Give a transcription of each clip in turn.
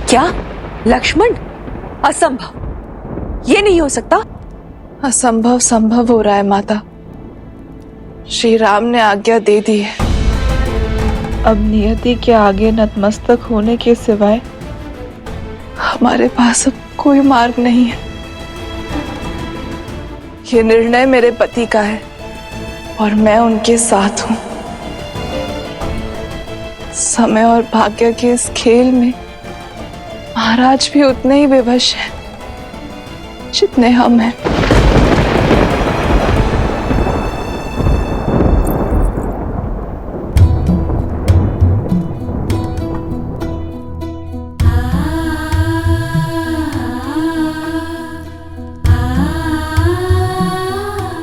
क्या लक्ष्मण? असंभव, ये नहीं हो सकता। असंभव संभव हो रहा है माता। श्री राम ने आज्ञा दे दी है। अब नियति के आगे नतमस्तक होने के सिवाय हमारे पास अब कोई मार्ग नहीं है। ये निर्णय मेरे पति का है और मैं उनके साथ हूं। समय और भाग्य के इस खेल में महाराज भी उतने ही विवश हैं जितने हम हैं।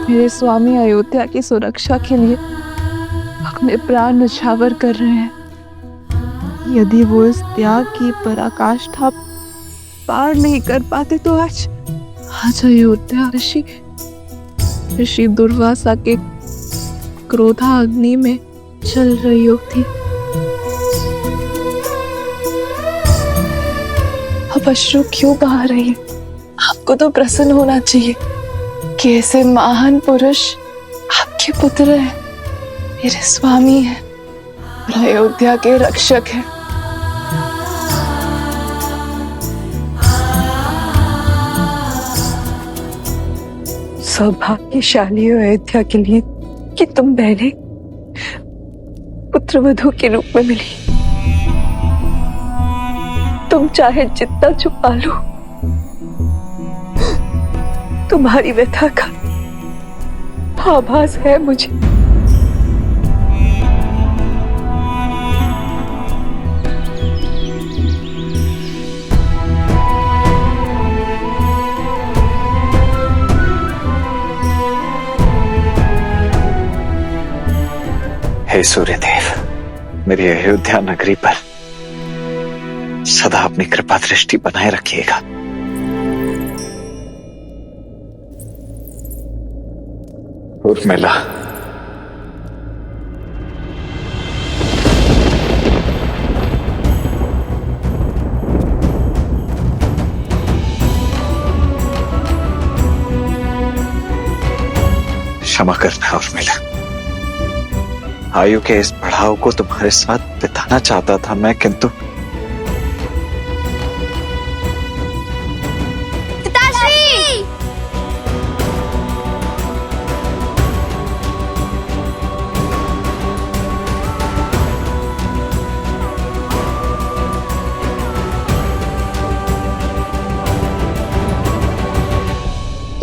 मेरे स्वामी अयोध्या की सुरक्षा के लिए अपने प्राण न्यौछावर कर रहे हैं। यदि वो इस त्याग की पराकाष्ठा पार नहीं कर पाते तो आज अयोध्या ऋषि दुर्वासा के क्रोधा अग्नि में जल रही होती। अब अश्रु क्यों बहा रही है? आपको तो प्रसन्न होना चाहिए कि ऐसे महान पुरुष आपके पुत्र हैं, मेरे स्वामी हैं और अयोध्या के रक्षक हैं। सौभाग्यशाली हो अयोध्या के लिए कि तुम बहने पुत्रवधू के रूप में मिली। तुम चाहे जितना छुपा लो, तुम्हारी व्यथा का आभास है मुझे। हे सूर्यदेव, मेरी अयोध्या नगरी पर सदा अपनी कृपा दृष्टि बनाए रखिएगा। उर्मिला, क्षमा करना उर्मिला। आयु के इस पड़ाव को तुम्हारे साथ बिताना चाहता था मैं, किंतु पिताश्री!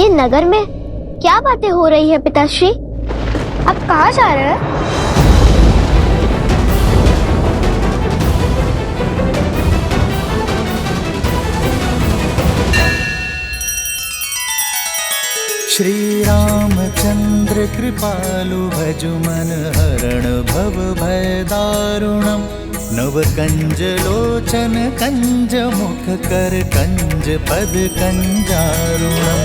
ये नगर में क्या बातें हो रही है पिताश्री? आप कहाँ जा रहे हैं? श्री रामचंद्र कृपालु भजु मन हरण भव भय दारुणम। नव कंज लोचन कंज मुख कर कंज पद कंजारुणम।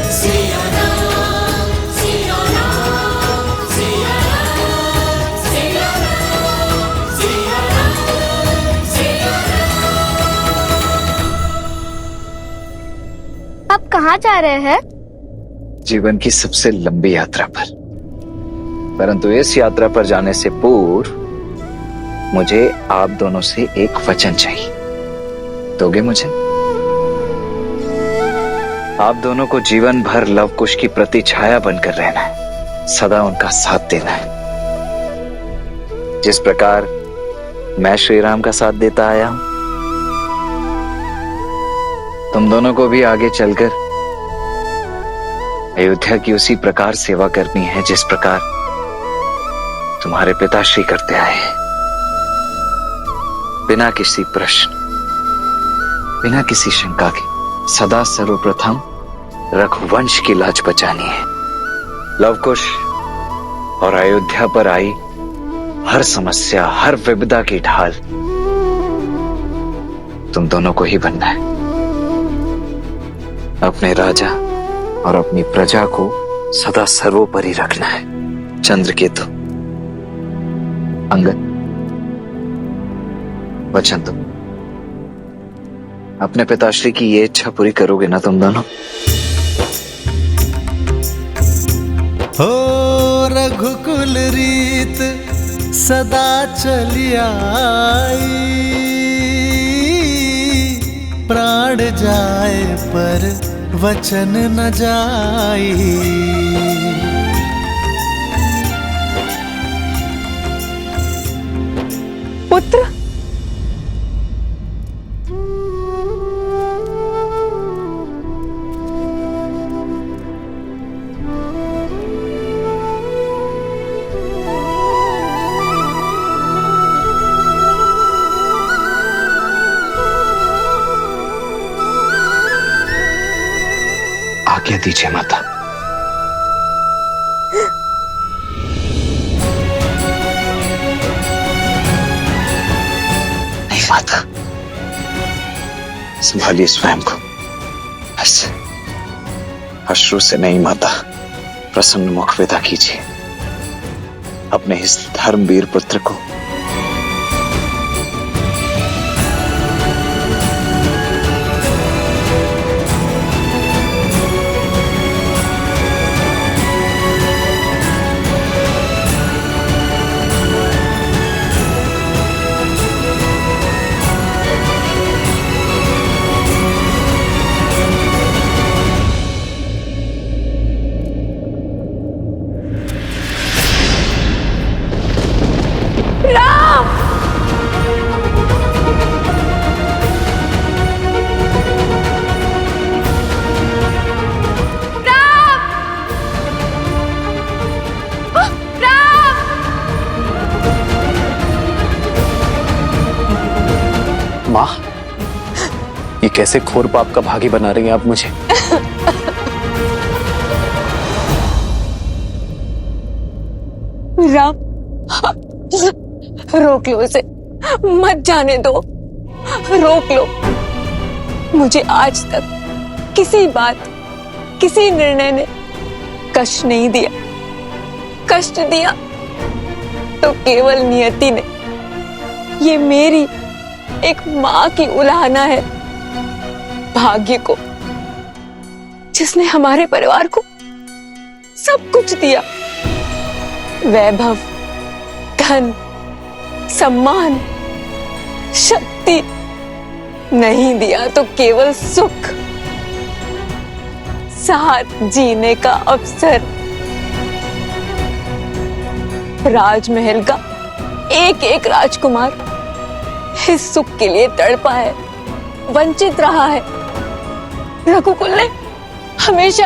आप कहाँ जा रहे हैं? जीवन की सबसे लंबी यात्रा पर, परंतु इस यात्रा पर जाने से पूर्व मुझे आप दोनों से एक वचन चाहिए। दोगे मुझे? आप दोनों को जीवन भर लव कुश की प्रतिछाया बनकर रहना है, सदा उनका साथ देना है। जिस प्रकार मैं श्री राम का साथ देता आया हूं, तुम दोनों को भी आगे चलकर अयोध्या की उसी प्रकार सेवा करनी है जिस प्रकार तुम्हारे पिताश्री करते आए हैं। बिना किसी प्रश्न, बिना किसी शंका के सदा सर्वप्रथम रघुवंश की लाज बचानी है। लवकुश और अयोध्या पर आई हर समस्या, हर विपदा की ढाल तुम दोनों को ही बनना है। अपने राजा और अपनी प्रजा को सदा सर्वोपरि रखना है। चंद्रकेतु, अंगद, वचन दो। अपने पिताश्री की ये इच्छा पूरी करोगे ना तुम दोनों? हो रघुकुल रीत सदा चली आई, प्राण जाए पर वचन न जाई। पुत्र, आज्ञा दीजिए माता। नहीं माता, संभालिए स्वयं को। ऐसे अश्रु से नहीं माता, प्रसन्न मुख विदा कीजिए अपने इस धर्मवीर पुत्र को। माँ, ये कैसे घोर पाप का भागी बना रही हैं आप मुझे? राम, रोक लो उसे, मत जाने दो, रोक लो। मुझे आज तक किसी बात, किसी निर्णय ने कष्ट नहीं दिया। कष्ट दिया तो केवल नियति ने। ये मेरी एक माँ की उलाहना है भाग्य को, जिसने हमारे परिवार को सब कुछ दिया। वैभव, धन, सम्मान, शक्ति नहीं दिया तो केवल सुख, साथ जीने का अवसर। राजमहल का एक एक राजकुमार इस सुख के लिए तड़पा है, वंचित रहा है। रघुकुल ने हमेशा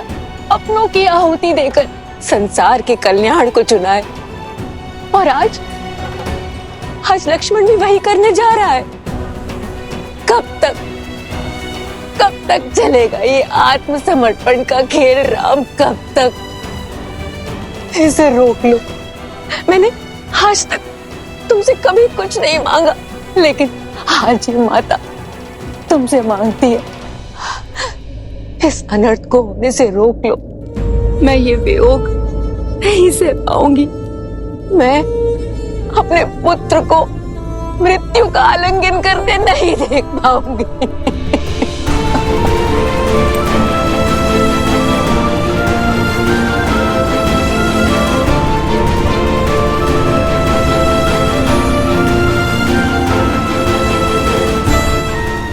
अपनों की आहुति देकर संसार के कल्याण को चुना है, और आज लक्ष्मण भी वही करने जा रहा है। कब तक चलेगा ये आत्मसमर्पण का खेल राम? कब तक? इसे रोक लो। मैंने आज तक तुमसे कभी कुछ नहीं मांगा, लेकिन आज ये माता तुमसे मांगती है, इस अनर्थ को होने से रोक लो। मैं ये वियोग नहीं सह पाऊंगी। मैं अपने पुत्र को मृत्यु का आलिंगन करते नहीं देख पाऊंगी।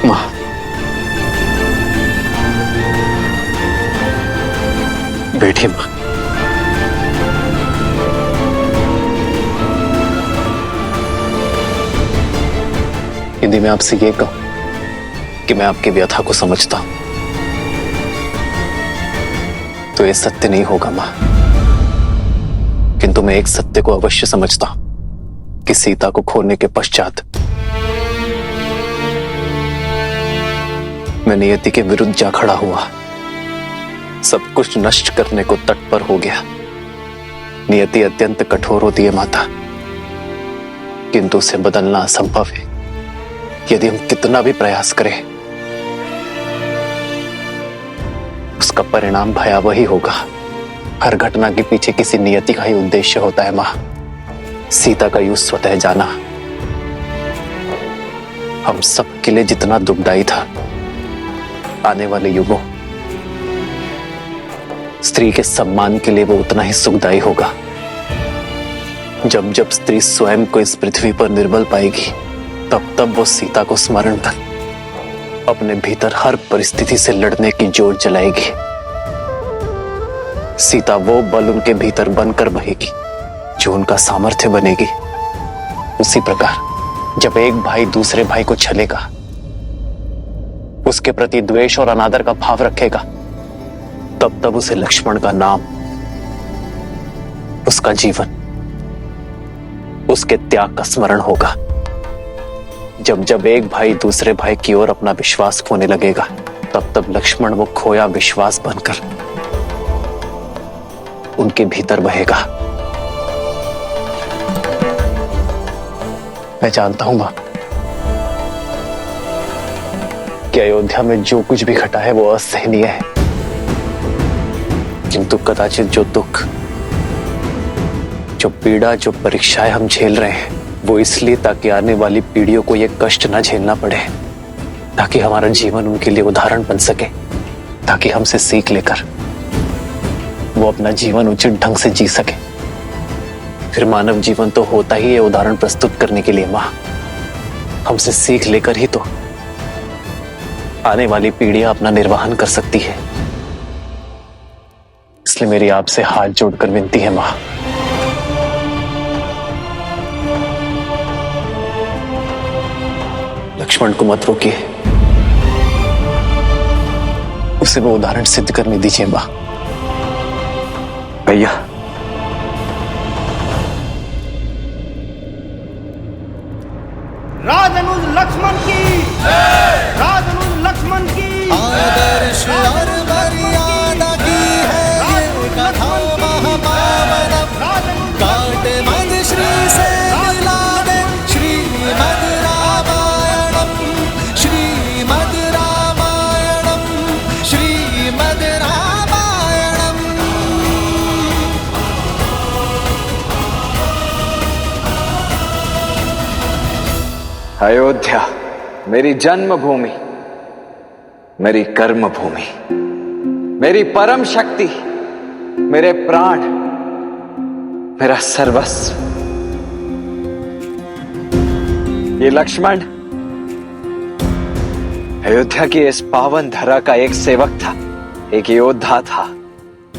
माँ, बैठिए माँ। यदि मैं आपसे ये कहूं कि मैं आपकी व्यथा को समझता हूं, तो ये सत्य नहीं होगा मां। किंतु मैं एक सत्य को अवश्य समझता हूं कि सीता को खोने के पश्चात मैं नियति के विरुद्ध जा खड़ा हुआ, सब कुछ नष्ट करने को तत्पर हो गया। नियति अत्यंत कठोर होती है माता, किंतु उसे बदलना असंभव है। यदि हम कितना भी प्रयास करें, उसका परिणाम भयावह ही होगा। हर घटना के पीछे किसी नियति का ही उद्देश्य होता है मां। सीता का युग स्वतः जाना हम सबके लिए जितना दुखदायी था, आने वाले युगों स्त्री के सम्मान के लिए वो उतना ही सुखदायी होगा। जब जब स्त्री स्वयं को इस पृथ्वी पर निर्बल पाएगी, तब तब वो सीता को स्मरण कर अपने भीतर हर परिस्थिति से लड़ने की जोर जलाएगी। सीता वो बल उनके भीतर बनकर बहेगी जो उनका सामर्थ्य बनेगी। उसी प्रकार जब एक भाई दूसरे भाई को छलेगा, उसके प्रति द्वेष और अनादर का भाव रखेगा, तब तब उसे लक्ष्मण का नाम, उसका जीवन, उसके त्याग का स्मरण होगा। जब जब एक भाई दूसरे भाई की ओर अपना विश्वास खोने लगेगा, तब तब लक्ष्मण वो खोया विश्वास बनकर उनके भीतर बहेगा। मैं जानता हूं मां कि अयोध्या में जो कुछ भी घटा है वो असहनीय है, किंतु कदाचित जो दुख, जो पीड़ा, जो परीक्षाएं हम झेल रहे हैं, वो इसलिए ताकि आने वाली पीढ़ियों को यह कष्ट ना झेलना पड़े, ताकि हमारा जीवन उनके लिए उदाहरण बन सके, ताकि हमसे सीख लेकर वो अपना जीवन उचित ढंग से जी सके। फिर मानव जीवन तो होता ही है उदाहरण प्रस्तुत करने के लिए मां। हमसे सीख लेकर ही तो आने वाली पीढ़ियां अपना निर्वहन कर सकती है। इसलिए मेरी आपसे हाथ जोड़कर विनती है मां, लक्ष्मण को मत रोकिए, उसे वो उदाहरण सिद्ध करने दीजिए मां। भैया, राजनुज लक्ष्मण की, राजनुज लक्ष्मण की आदर्श और मर्यादा की है ये कथा महापावनम। काटे मद श्री से मिला दे श्रीमद् रामायणम, श्रीमद् रामायणम, श्रीमद् रामायणम। अयोध्या मेरी जन्मभूमि, मेरी कर्म भूमि, मेरी परम शक्ति, मेरे प्राण, मेरा सर्वस्व। ये लक्ष्मण अयोध्या की इस पावन धरा का एक सेवक था, एक योद्धा था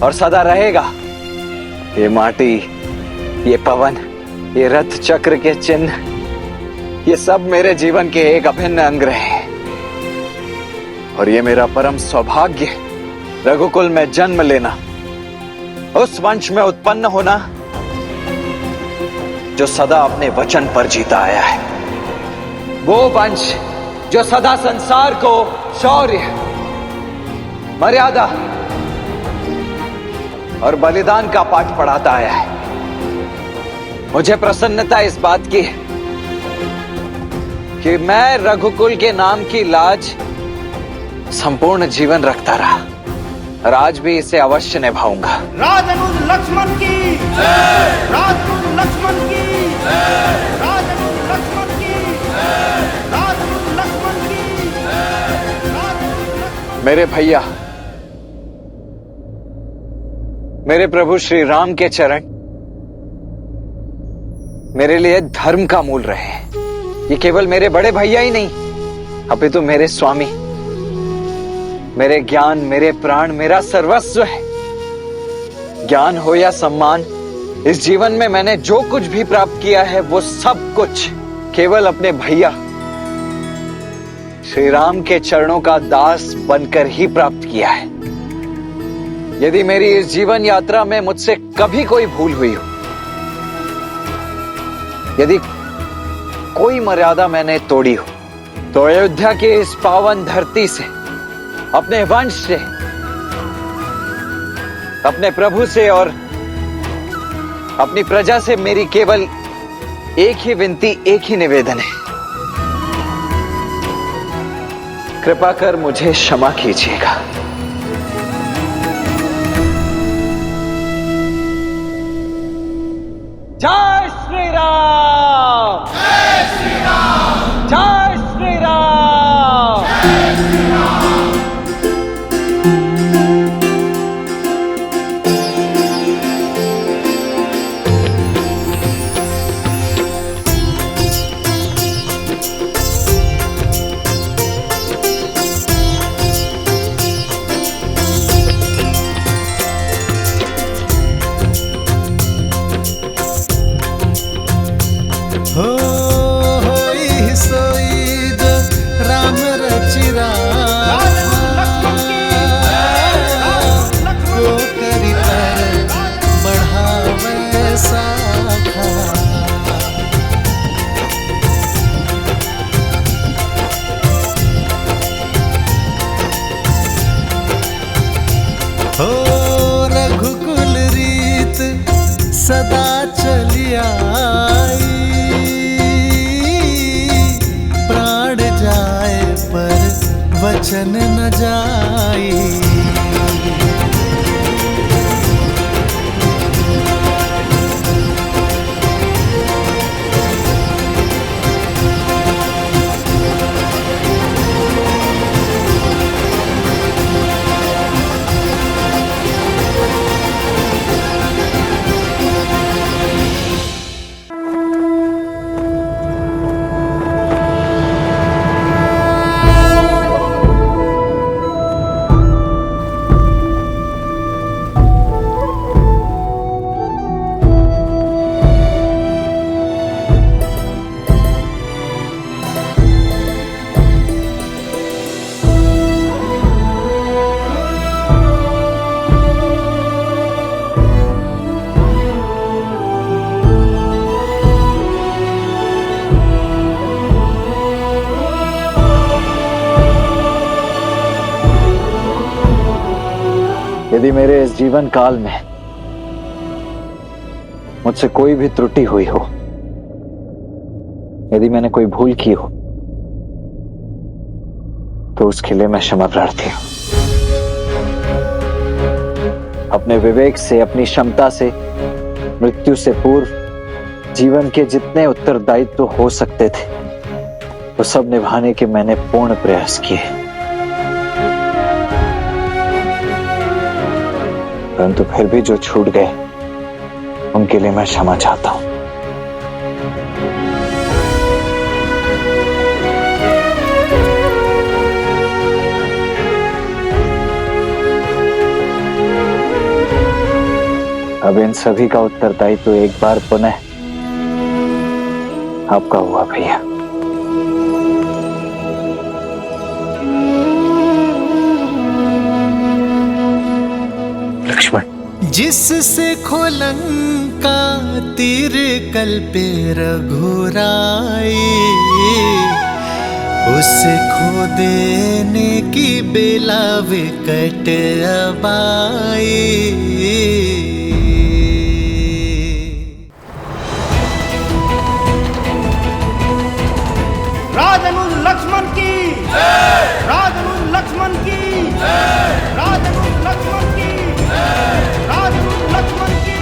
और सदा रहेगा। ये माटी, ये पवन, ये रथ चक्र के चिन्ह, ये सब मेरे जीवन के एक अभिन्न अंग रहे हैं। और ये मेरा परम सौभाग्य, रघुकुल में जन्म लेना, उस वंश में उत्पन्न होना जो सदा अपने वचन पर जीता आया है। वो वंश जो सदा संसार को शौर्य, मर्यादा और बलिदान का पाठ पढ़ाता आया है। मुझे प्रसन्नता इस बात की है कि मैं रघुकुल के नाम की लाज संपूर्ण जीवन रखता रहा और आज भी इसे अवश्य निभाऊंगा। राजनुज लक्ष्मण की, राजनुज लक्ष्मण की, राजनुज लक्ष्मण की, राजनुज लक्ष्मण की, राजनुज लक्ष्मण। मेरे भैया, मेरे प्रभु श्री राम के चरण मेरे लिए धर्म का मूल रहे हैं। ये केवल मेरे बड़े भैया ही नहीं, अपितु मेरे स्वामी, मेरे ज्ञान, मेरे प्राण, मेरा सर्वस्व है। ज्ञान हो या सम्मान, इस जीवन में मैंने जो कुछ भी प्राप्त किया है वो सब कुछ केवल अपने भैया श्री राम के चरणों का दास बनकर ही प्राप्त किया है। यदि मेरी इस जीवन यात्रा में मुझसे कभी कोई भूल हुई हो, यदि कोई मर्यादा मैंने तोड़ी हो, तो अयोध्या की इस पावन धरती से, अपने वंश से, अपने प्रभु से और अपनी प्रजा से मेरी केवल एक ही विनती, एक ही निवेदन है। कृपा कर मुझे क्षमा कीजिएगा। जय श्री राम, जय श्री राम, जय श्री राम, जय श्री राम। चिराग को करी पर बढ़ावे साखा। हो रघुकुल रीत सदा चली आई, प्राण जाए पर वचन न जाई। यदि मेरे इस जीवन काल में मुझसे कोई भी त्रुटि हुई हो, यदि मैंने कोई भूल की हो, तो उसके लिए मैं क्षमा प्रार्थी हूं। अपने विवेक से, अपनी क्षमता से, मृत्यु से पूर्व जीवन के जितने उत्तरदायित्व हो सकते थे, वो सब निभाने के मैंने पूर्ण प्रयास किए, परंतु फिर भी जो छूट गए उनके लिए मैं क्षमा चाहता हूं। अब इन सभी का उत्तरदायित्व एक बार पुनः आपका हुआ भैया। जिससे खोलंका तीर कल पे रघुराई, उसे खो देने की बेला विकट अब आई। राजनुज लक्ष्मण की, राजनुज लक्ष्मण की, राजनुज लक्ष्मण की, राजनुज लक्ष्मण की,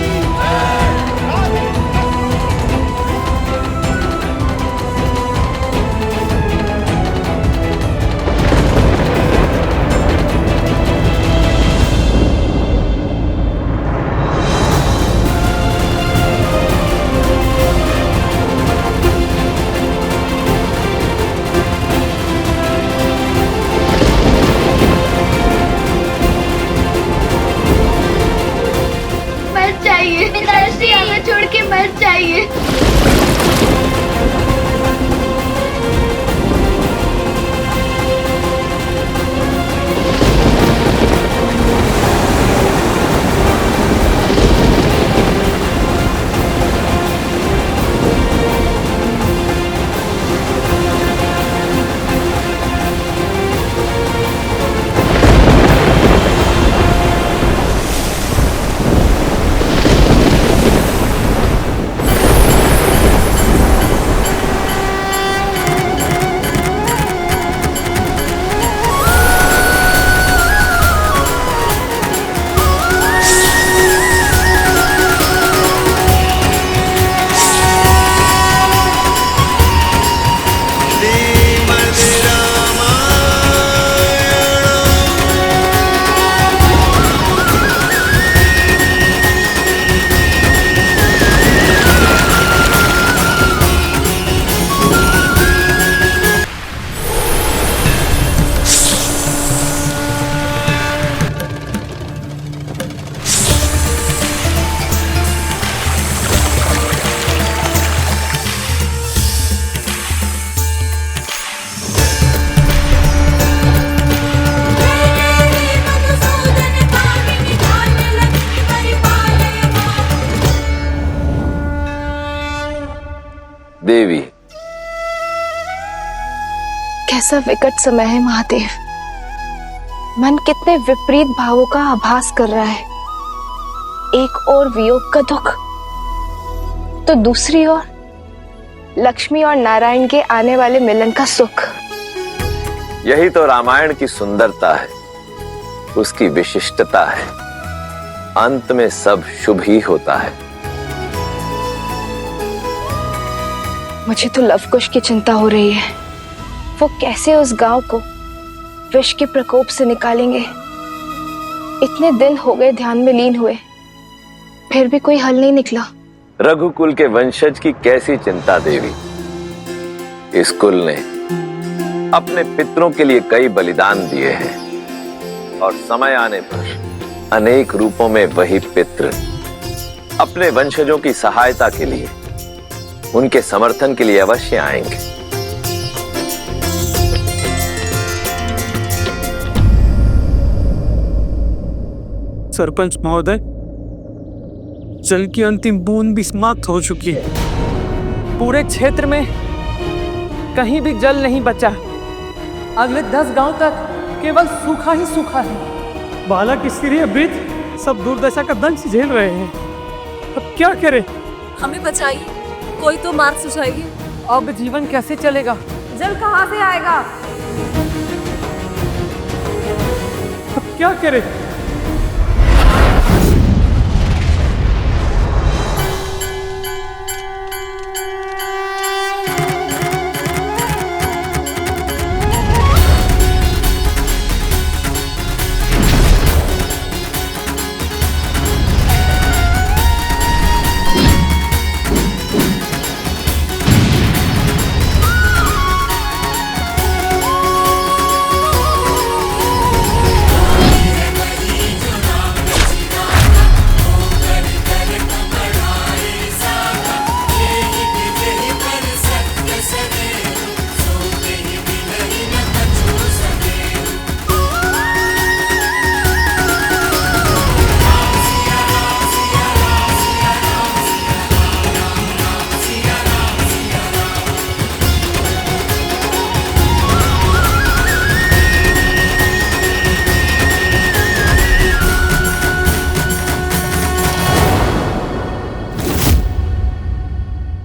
देवी। कैसा विकट समय है महादेव। मन कितने विपरीत भावों का आभास कर रहा है। एक ओर वियोग का दुख, तो दूसरी ओर लक्ष्मी और नारायण के आने वाले मिलन का सुख। यही तो रामायण की सुंदरता है, उसकी विशिष्टता है। अंत में सब शुभ ही होता है। मुझे तो लवकुश की चिंता हो रही है। वो कैसे उस गांव को विष के प्रकोप से निकालेंगे। इतने दिन हो गए ध्यान में लीन हुए, फिर भी कोई हल नहीं निकला। रघुकुल के वंशज की कैसी चिंता देवी। इस कुल ने अपने पितरों के लिए कई बलिदान दिए हैं और समय आने पर अनेक रूपों में वही पितृ अपने वंशजों की सहायता के लिए, उनके समर्थन के लिए अवश्य आएंगे। सरपंच महोदय, जल की अंतिम बूंद भी समाप्त हो चुकी है। पूरे क्षेत्र में कहीं भी जल नहीं बचा। अगले 10 गांव तक केवल सूखा ही सूखा है। बालक, स्त्री, वृद्ध सब दुर्दशा का दंश झेल रहे हैं। अब क्या करें? हमें बचाइए, कोई तो मार्ग सुझाइए। अब जीवन कैसे चलेगा? जल कहाँ से आएगा? अब क्या करें?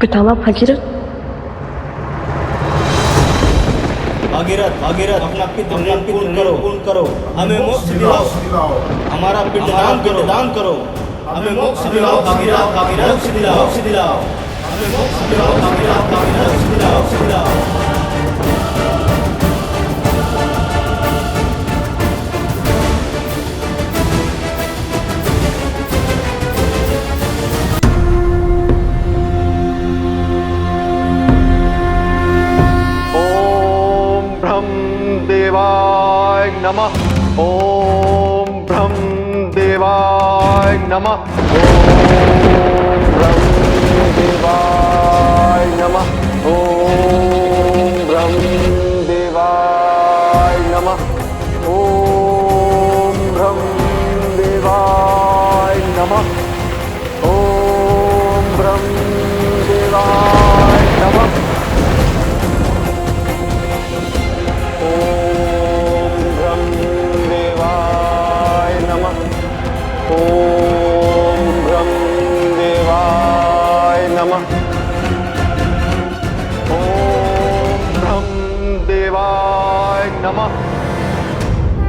पितामह भगीरथ, भागीरथ अपना पितृ पूर्ण करो, हमें मोक्ष दिलाओ, हमारा पिंडदान करो, हमें मोक्ष दिलाओ भागीरथ, मोक्ष दिलाओ, हमें मोक्ष दिलाओ भागीरथ, मोक्ष दिलाओ। देवाय नमः। ओम ब्रह्म देवाय नमः। ओम ब्रह्म देवाय नमः। ओम ब्रह्म देवाय नमः। ओम ब्रह्म देवाय नमः। ओम ब्रह्म देवाय नमः। ओम ब्रह्म देवाय नमः। ओम ब्रह्म देवाय नमः।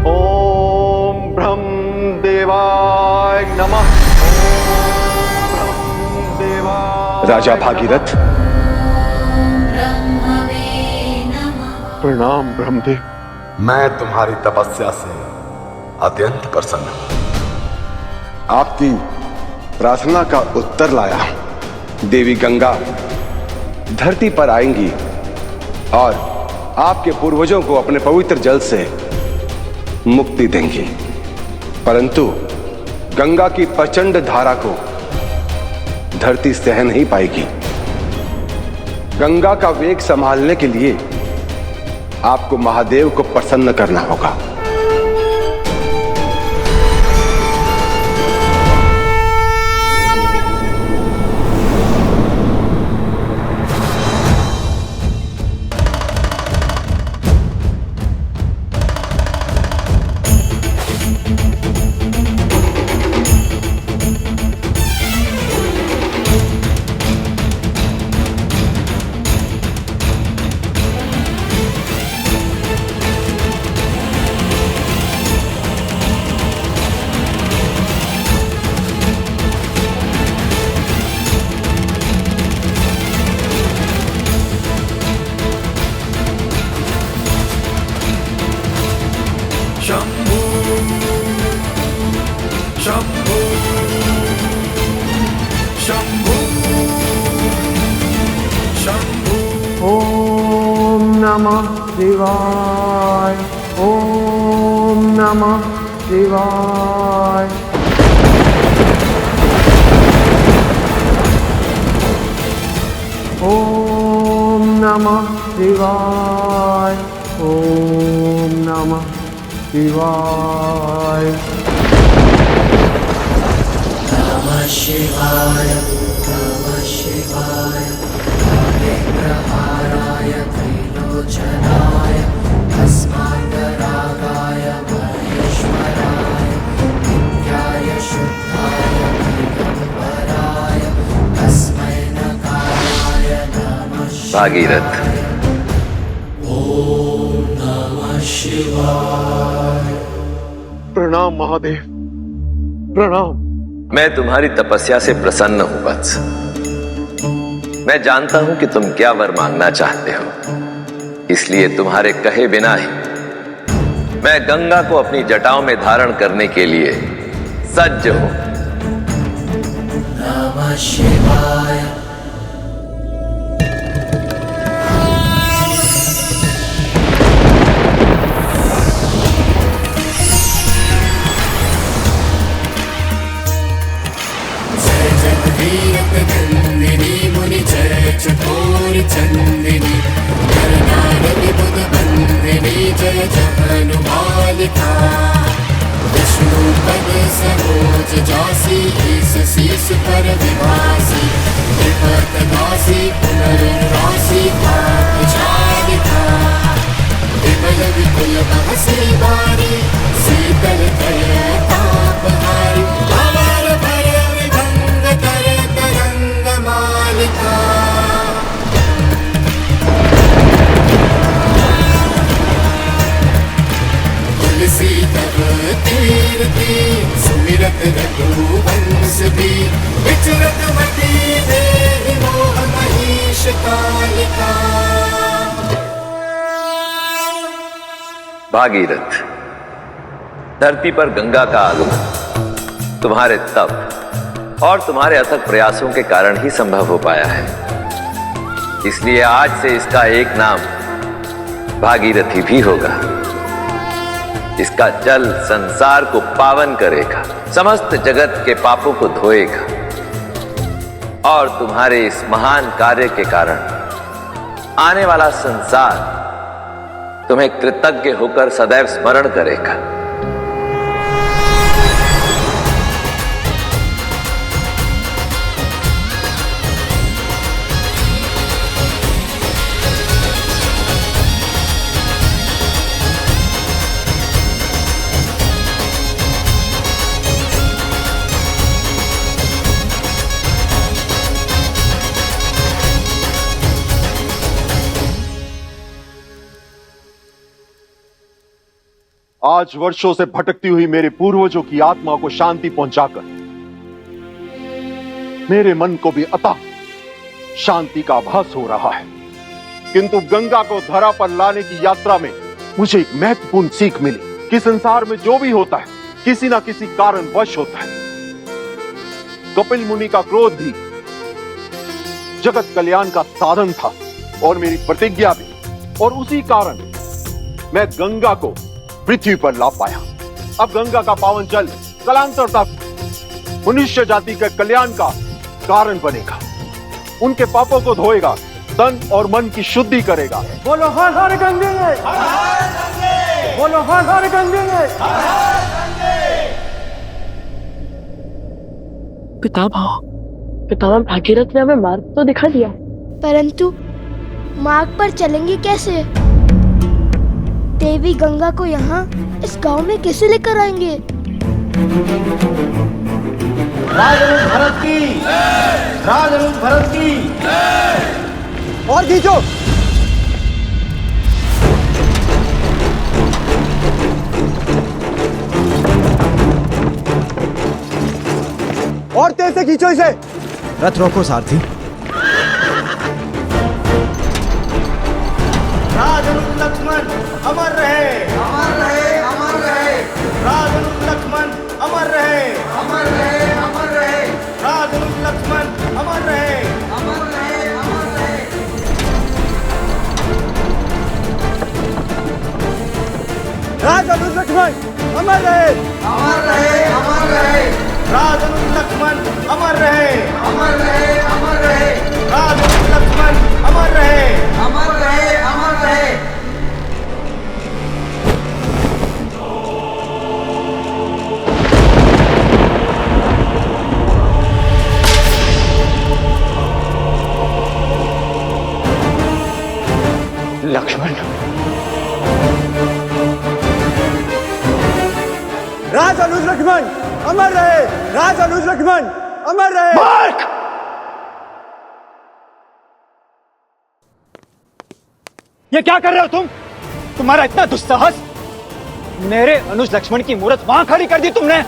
ओम ब्रह्म देवाय नमः। राजा भागीरथ, प्रणाम ब्रह्मदेव। मैं तुम्हारी तपस्या से अत्यंत प्रसन्न हूं। आपकी प्रार्थना का उत्तर लाया हूं। देवी गंगा धरती पर आएंगी और आपके पूर्वजों को अपने पवित्र जल से मुक्ति देंगी, परंतु गंगा की प्रचंड धारा को धरती सह नहीं पाएगी। गंगा का वेग संभालने के लिए आपको महादेव को प्रसन्न करना होगा। शंभू शंभू शंभू शंभू। ओम नमः शिवाय, ओम नमः शिवाय। ओम नमः शिवाय, ओम नमः शिवाय। नमः शिवाय नमः शिवाय हरे प्रहाराय त्रिलोचनाय अस्माकरागाय महेश्वराय नित्याय शुद्धाय दिगंबराय तस्मै नकाराय नमः भागीरथ, ओम नमः शिवाय। प्रणाम महादेव, प्रणाम। मैं तुम्हारी तपस्या से प्रसन्न हूं वत्स। मैं जानता हूं कि तुम क्या वर मांगना चाहते हो, इसलिए तुम्हारे कहे बिना ही मैं गंगा को अपनी जटाओं में धारण करने के लिए सज्ज हूं। नमः शिवाय। जगदीरकनंदिनी मुनि जय चकोर चंदिनी करनारद बुध बंदिनी जय जगनुमालिका विष्णु पद सरोज जासी ईस शीस पर विवासी विपत दासी पुनर्वासी पाप चालिका विमल विपुल बहसी बारी शीतल तय तापहारी अमर भय विभंग कर तरंग मालिका। तुलसी तब कीर्ति सुमिरत रघुवंश भी विचरत मति देहि मोह महीश कालिका। भागीरथ, धरती पर गंगा का आगमन तुम्हारे तप और तुम्हारे अथक प्रयासों के कारण ही संभव हो पाया है। इसलिए आज से इसका एक नाम भागीरथी भी होगा। इसका जल संसार को पावन करेगा, समस्त जगत के पापों को धोएगा और तुम्हारे इस महान कार्य के कारण आने वाला संसार तुम्हें कृतज्ञ होकर सदैव स्मरण करेगा। आज वर्षों से भटकती हुई मेरे पूर्वजों की आत्मा को शांति पहुंचाकर मेरे मन को भी अतः शांति का आभास हो रहा है। किंतु गंगा को धरा पर लाने की यात्रा में मुझे एक महत्वपूर्ण सीख मिली कि संसार में जो भी होता है किसी ना किसी कारणवश होता है। कपिल मुनि का क्रोध भी जगत कल्याण का साधन था और मेरी प्रतिज्ञा भी, और उसी कारण मैं गंगा को पृथ्वी पर ला पाया। अब गंगा का पावन जल कालांतर तक मनुष्य जाति के कल्याण का कारण बनेगा, उनके पापों को धोएगा, तन और मन की शुद्धि करेगा। बोलो हर हर गंगे, बोलो हर हर गंगे। पितामह भागीरथ ने हमें मार्ग तो दिखा दिया, परंतु मार्ग पर चलेंगे कैसे? देवी गंगा को यहाँ इस गांव में कैसे लेकर आएंगे? राजरूप भरत की, राजरूप भरत की। और खींचो। और तेज से खींचो इसे। रथ रोको सारथी। राजरूप लक्ष्मण अमर रहे, अमर रहे, अमर रहे। राज अनुज लक्ष्मण अमर रहे, अमर रहे, अमर रहे। राज अनुज लक्ष्मण अमर रहे, अमर रहे, अमर रहे। राज अनुज लक्ष्मण अमर रहे, अमर रहे, अमर रहे। लक्ष्मण, राज अनुज लक्ष्मण अमर रहे, राज अनुज लक्ष्मण अमर रहे। ये क्या कर रहे हो तुम? तुम्हारा इतना दुस्साहस! मेरे अनुज लक्ष्मण की मूर्त वहां खड़ी कर दी तुमने,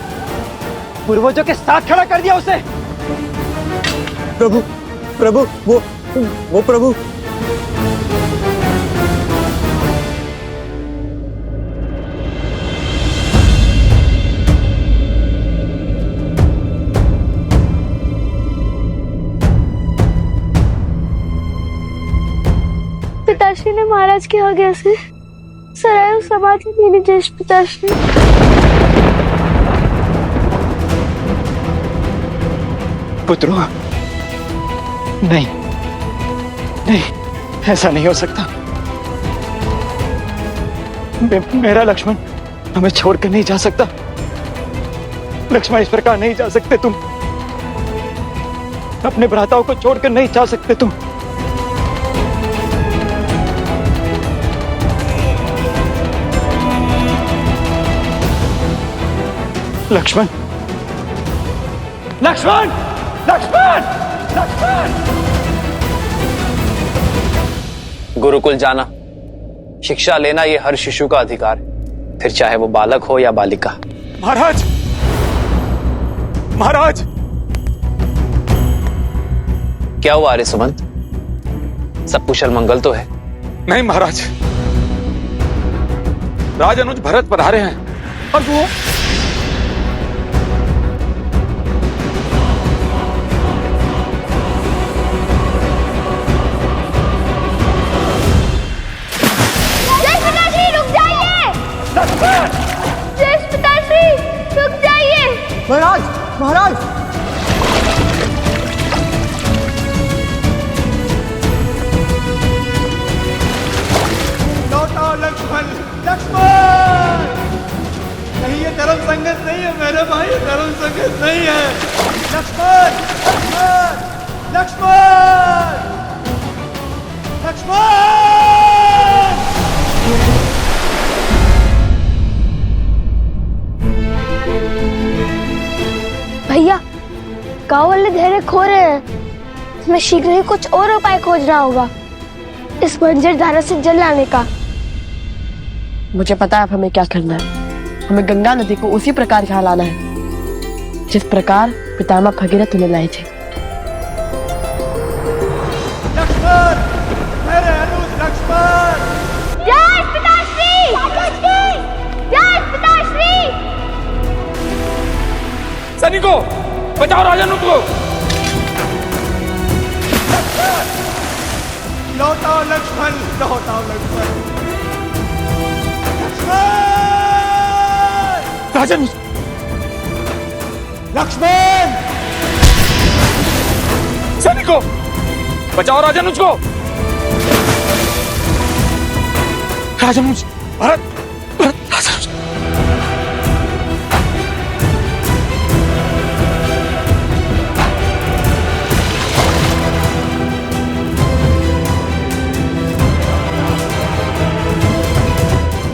पूर्वजों के साथ खड़ा कर दिया उसे। प्रभु, प्रभु, वो प्रभु। पिताश्री ने महाराज के आगे से सराय समाधि देने जैश पिताश्री। पुत्रों, नहीं नहीं, ऐसा नहीं हो सकता। मेरा लक्ष्मण हमें छोड़कर नहीं जा सकता। लक्ष्मण, इस प्रकार नहीं जा सकते तुम। अपने भ्राताओं को छोड़कर नहीं जा सकते तुम। लक्ष्मण, लक्ष्मण, लक्ष्मण, लक्ष्मण। गुरुकुल जाना, शिक्षा लेना ये हर शिशु का अधिकार है, फिर चाहे वो बालक हो या बालिका। महाराज, महाराज। क्या हुआ आर्य सुमंत? सब कुशल मंगल तो है? नहीं महाराज, राज अनुज भरत पधारे हैं और वो महाराज, महाराज। लौटाओ लक्ष्मण, लक्ष्मण। नहीं, ये धर्म संगत नहीं है मेरे भाई, ये धर्म संगत नहीं है। लक्ष्मण, लक्ष्मण, लक्ष्मण, लक्ष्मण। भैया, गांव वाले धैर्य खो रहे हैं। हमें शीघ्र ही कुछ और उपाय खोजना होगा इस बंजर धारा से जल लाने का। मुझे पता है अब हमें क्या करना है। हमें गंगा नदी को उसी प्रकार यहाँ लाना है जिस प्रकार पितामह भगीरथ उन्हें लाए थे। लक्ष्मण, मेरे अनुज लक्ष्मण। जय पिताश्री! जय पिताश्री! सैनिकों, बचाओ राजा अनुज को। लौटाओ लक्ष्मण, लौटाओ लक्ष्मण, लक्ष्मण, राजा अनुज, लक्ष्मण। सैनिकों, बचाओ राजा अनुज को। राजा अनुज, भरत, भरत, राजा अनुज।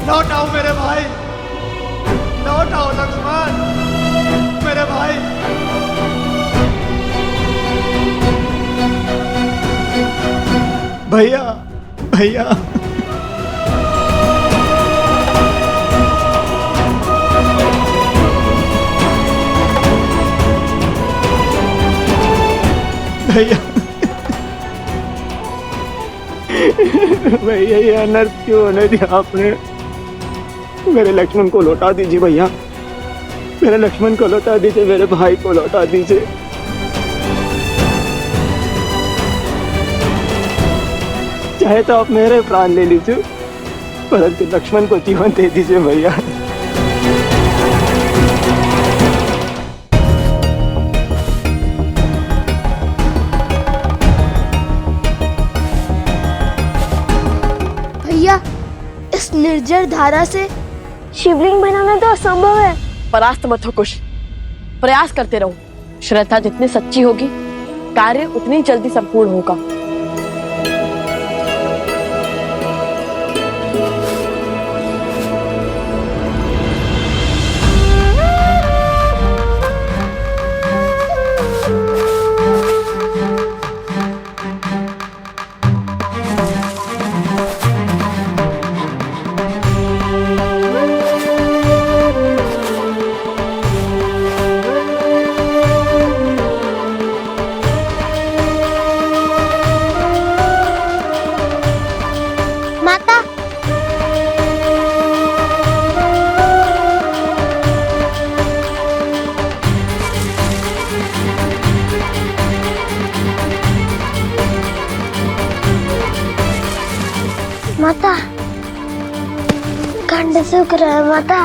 लौटाओ मेरे भाई, लौटाओ लक्ष्मण, मेरे भाई। भैया, भैया। भैया, भैया, ये अनर्थ क्यों होने दिया आपने? मेरे लक्ष्मण को लौटा दीजिए भैया, मेरे लक्ष्मण को लौटा दीजिए, मेरे भाई को लौटा दीजिए। चाहे तो आप मेरे प्राण ले लीजिए, परंतु लक्ष्मण को जीवन दे दीजिए भैया। निर्जर धारा से शिवलिंग बनाना तो असंभव है। परास्त मत हो कुश, प्रयास करते रहो। श्रद्धा जितनी सच्ची होगी, कार्य उतनी जल्दी संपूर्ण होगा। माता, माता, खंड सूख रहा है माता।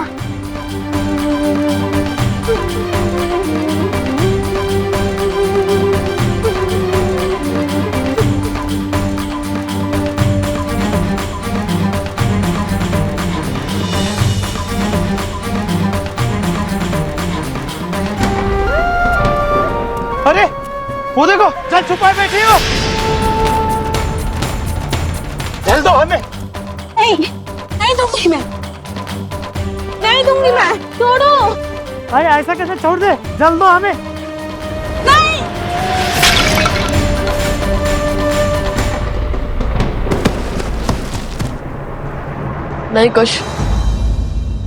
अरे वो देखो, जल छुपाए बैठी हो। जल दो हमें। नहीं, नहीं दूंगी मैं, नहीं दूंगी मैं, छोड़ो। भाई ऐसा कैसे छोड़ दे, जल दो हमें। नहीं, नहीं कुश,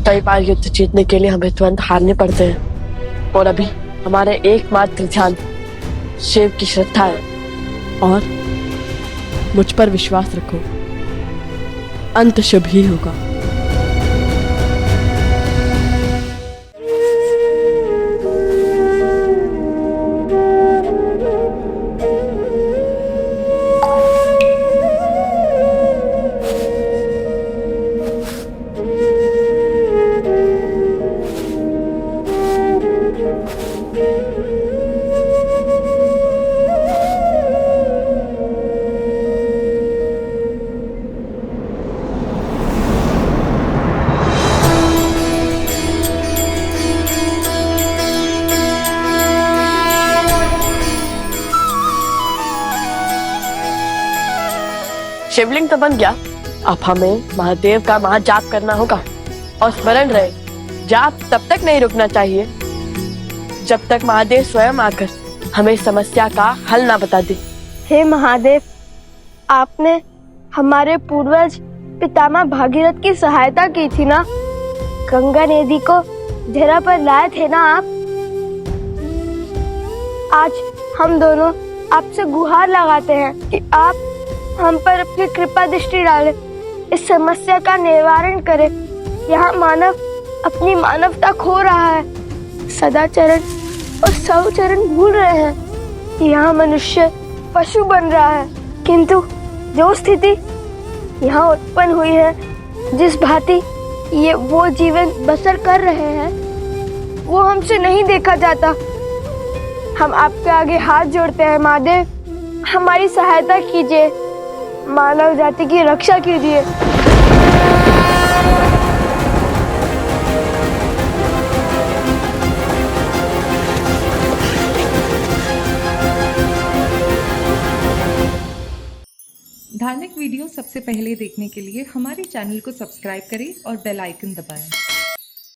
कई बार युद्ध जीतने के लिए हमें तुरंत हारने पड़ते हैं, और अभी हमारे एकमात्र ध्यान शिव की श्रद्धा है। और मुझ पर विश्वास रखो, अंत शुभ ही होगा। शिवलिंग तो बन गया, अब हमें महादेव का महाजाप करना होगा। और स्मरण रहे, जाप तब तक नहीं रुकना चाहिए जब तक महादेव स्वयं आकर हमें समस्या का हल ना बता दे। हे महादेव, आपने हमारे पूर्वज पितामह भागीरथ की सहायता की थी ना, गंगा नदी को धरा पर लाए थे ना आप। आज हम दोनों आपसे गुहार लगाते हैं कि आप हम पर अपनी कृपा दृष्टि डालें, इस समस्या का निवारण करें। यहाँ मानव अपनी मानवता खो रहा है, सदाचरण और सौचरण भूल रहे हैं। यहाँ मनुष्य पशु बन रहा है, किंतु जो स्थिति यहाँ उत्पन्न हुई है, जिस भांति ये वो जीवन बसर कर रहे हैं, वो हमसे नहीं देखा जाता। हम आपके आगे हाथ जोड़ते हैं महादेव, हमारी सहायता कीजिए, मानव जाति की रक्षा कीजिए। धार्मिक वीडियो सबसे पहले देखने के लिए हमारे चैनल को सब्सक्राइब करें और बेल आइकन दबाएं।